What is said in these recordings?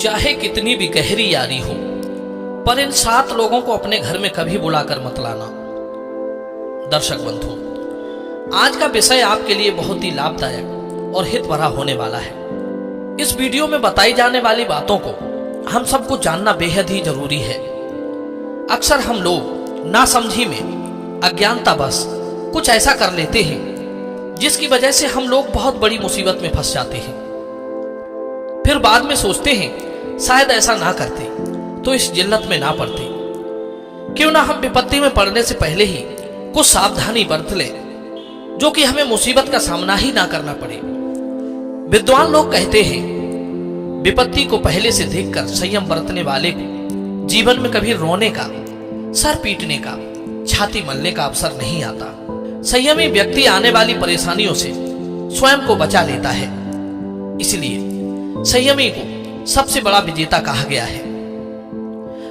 चाहे कितनी भी गहरी यारी हो, पर इन 7 लोगों को अपने घर में कभी बुलाकर मत लाना। दर्शक बंधु, आज का विषय आपके लिए बहुत ही लाभदायक और हित भरा होने वाला है। इस वीडियो में बताई जाने वाली बातों को हम सबको जानना बेहद ही जरूरी है। अक्सर हम लोग नासमझी में अज्ञानतावश कुछ ऐसा कर लेते हैं जिसकी वजह से हम लोग बहुत बड़ी मुसीबत में फंस जाते हैं। फिर बाद में सोचते हैं शायद ऐसा ना करते तो इस जिल्लत में ना पड़ते। क्यों ना हम विपत्ति में पड़ने से पहले ही कुछ सावधानी बरत ले जो कि हमें मुसीबत का सामना ही ना करना पड़े। विद्वान लोग कहते हैं विपत्ति को पहले से देखकर संयम बरतने वाले को जीवन में कभी रोने का, सर पीटने का, छाती मलने का अवसर नहीं आता। संयमी व्यक्ति आने वाली परेशानियों से स्वयं को बचा लेता है। इसलिए संयमी को सबसे बड़ा विजेता कहा गया है।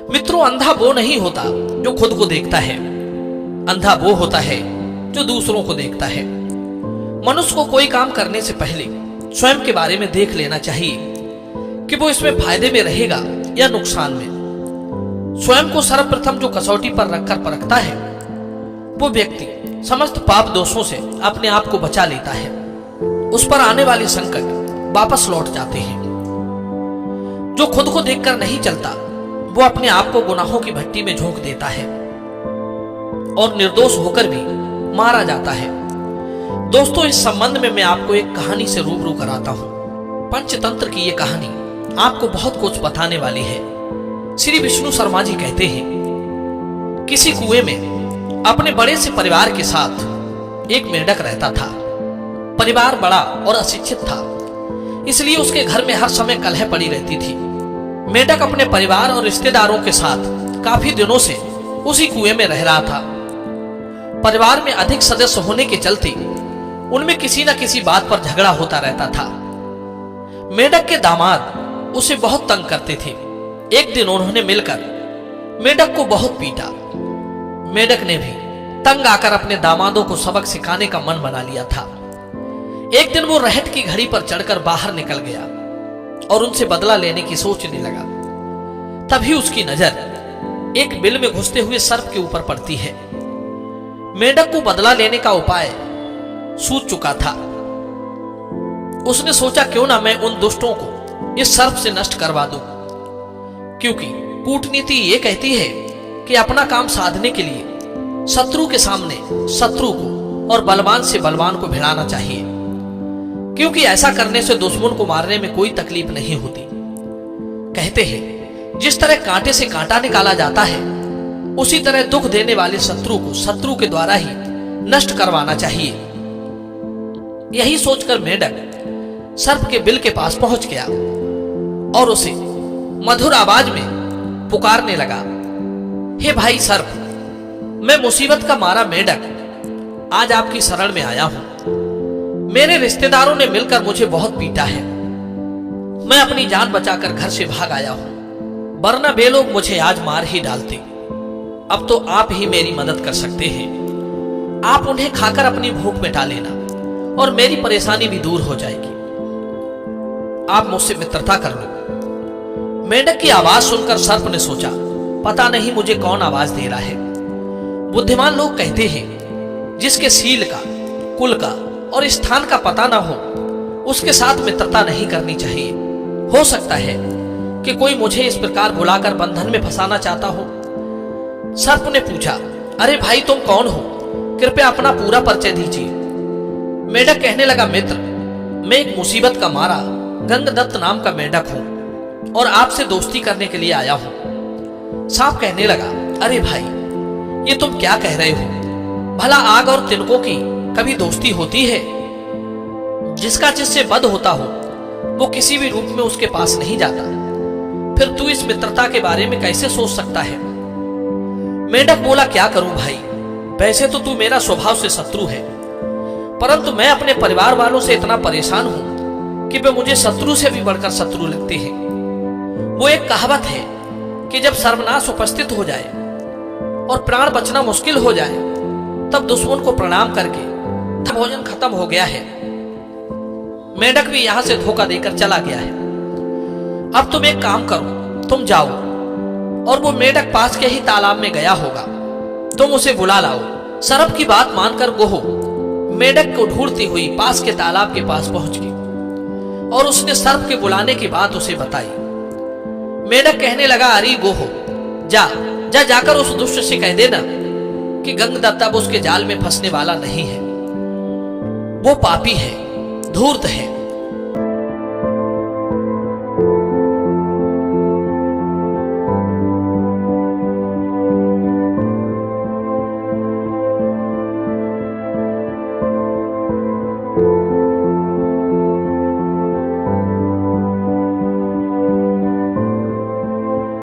मित्रों, अंधा वो नहीं होता जो खुद को देखता है, अंधा वो होता है जो दूसरों को देखता है। मनुष्य को कोई काम करने से पहले स्वयं के बारे में देख लेना चाहिए कि वो इसमें फायदे में रहेगा या नुकसान में। स्वयं को सर्वप्रथम जो कसौटी पर रखकर परखता है वो व्यक्ति समस्त पाप दोषों से अपने आप को बचा लेता है। उस पर आने वाले संकट वापस लौट जाते हैं। जो खुद को देखकर नहीं चलता वो अपने आप को गुनाहों की भट्टी में झोंक देता है और निर्दोष होकर भी मारा जाता है। दोस्तों, इस संबंध में मैं आपको एक कहानी से रूबरू कराता हूं। पंचतंत्र की ये कहानी आपको बहुत कुछ बताने वाली है। श्री विष्णु शर्मा जी कहते हैं किसी कुएं में अपने बड़े से परिवार के साथ एक मेंढक रहता था। परिवार बड़ा और अशिक्षित था, इसलिए उसके घर में हर समय कलह पड़ी रहती थी। मेंढक अपने परिवार और रिश्तेदारों के साथ काफी दिनों से उसी कुएं में रह रहा था। परिवार में अधिक सदस्य होने के चलते उनमें किसी न किसी बात पर झगड़ा होता रहता था। मेंढक के दामाद उसे बहुत तंग करते थे। एक दिन उन्होंने मिलकर मेंढक को बहुत पीटा। मेंढक ने भी तंग आकर अपने दामादों को सबक सिखाने का मन बना लिया था। एक दिन वो रहट की घड़ी पर चढ़कर बाहर निकल गया और उनसे बदला लेने की सोचने लगा। तभी उसकी नजर एक बिल में घुसते हुए सर्प के ऊपर पड़ती है। मेंढक को बदला लेने का उपाय सूझ चुका था। उसने सोचा क्यों ना मैं उन दुष्टों को इस सर्प से नष्ट करवा दूं, क्योंकि कूटनीति ये कहती है कि अपना काम साधने के लिए शत्रु के सामने शत्रु को और बलवान से बलवान को भिड़ाना चाहिए, क्योंकि ऐसा करने से दुश्मन को मारने में कोई तकलीफ नहीं होती। कहते हैं जिस तरह कांटे से कांटा निकाला जाता है उसी तरह दुख देने वाले शत्रु को शत्रु के द्वारा ही नष्ट करवाना चाहिए। यही सोचकर मेंढक सर्प के बिल के पास पहुंच गया और उसे मधुर आवाज में पुकारने लगा, हे भाई सर्प, मैं मुसीबत का मारा मेंढक आज आपकी शरण में आया हूं। मेरे रिश्तेदारों ने मिलकर मुझे बहुत पीटा है। मैं अपनी जान बचाकर घर से भाग आया हूं, वरना वे लोग मुझे आज मार ही डालते। अब तो आप ही मेरी मदद कर सकते हैं। आप उन्हें खाकर अपनी भूख मिटा लेना और मेरी परेशानी भी दूर हो जाएगी। आप मुझसे मित्रता कर लो। मेंढक की आवाज सुनकर सर्प ने सोचा, पता नहीं मुझे कौन आवाज दे रहा है। बुद्धिमान लोग कहते हैं जिसके सील का, कुल का और स्थान का पता ना हो उसके साथ मित्रता नहीं करनी चाहिए। हो सकता है कि कोई मुझे इस प्रकार बुलाकर बंधन में फंसाना चाहता हो। सर्प ने पूछा, अरे भाई तुम कौन हो, कृपया अपना पूरा परिचय दीजिए। मेंढक कहने लगा, मित्र, मैं एक मुसीबत का मारा गंगदत्त नाम का मेंढक हूं और आपसे दोस्ती करने के लिए आया हूं। सांप कहने लगा, अरे भाई ये तुम क्या कह रहे हो, भला आग और तिनकों की कभी दोस्ती होती है? जिसका जिससे वध होता हो वो किसी भी रूप में उसके पास नहीं जाता। फिर तू इस मित्रता के बारे में कैसे सोच सकता है? मेंढक बोला, क्या करूं भाई, वैसे तो तू मेरा स्वभाव से शत्रु है, परंतु मैं अपने परिवार वालों से इतना परेशान हूं कि वे मुझे शत्रु से भी बढ़कर शत्रु लगते हैं। वो एक कहावत है कि जब सर्वनाश उपस्थित हो जाए और प्राण बचना मुश्किल हो जाए तब दुश्मन को प्रणाम करके भोजन खत्म हो गया है। मेंढक भी यहां से धोखा देकर चला गया है। अब तुम एक काम करो, तुम जाओ और वो मेढक पास के ही तालाब में गया होगा, तुम उसे बुला लाओ। सर्प की बात मानकर गोहो मेढक को ढूंढती हुई पास के तालाब के पास पहुंच गई और उसने सर्प के बुलाने की बात उसे बताई। मेढक कहने लगा, अरे गोहो, जा जा जाकर उस दुष्ट से कह देना कि गंगदत्ता अब उसके जाल में फंसने वाला नहीं है। वो पापी है, धूर्त है,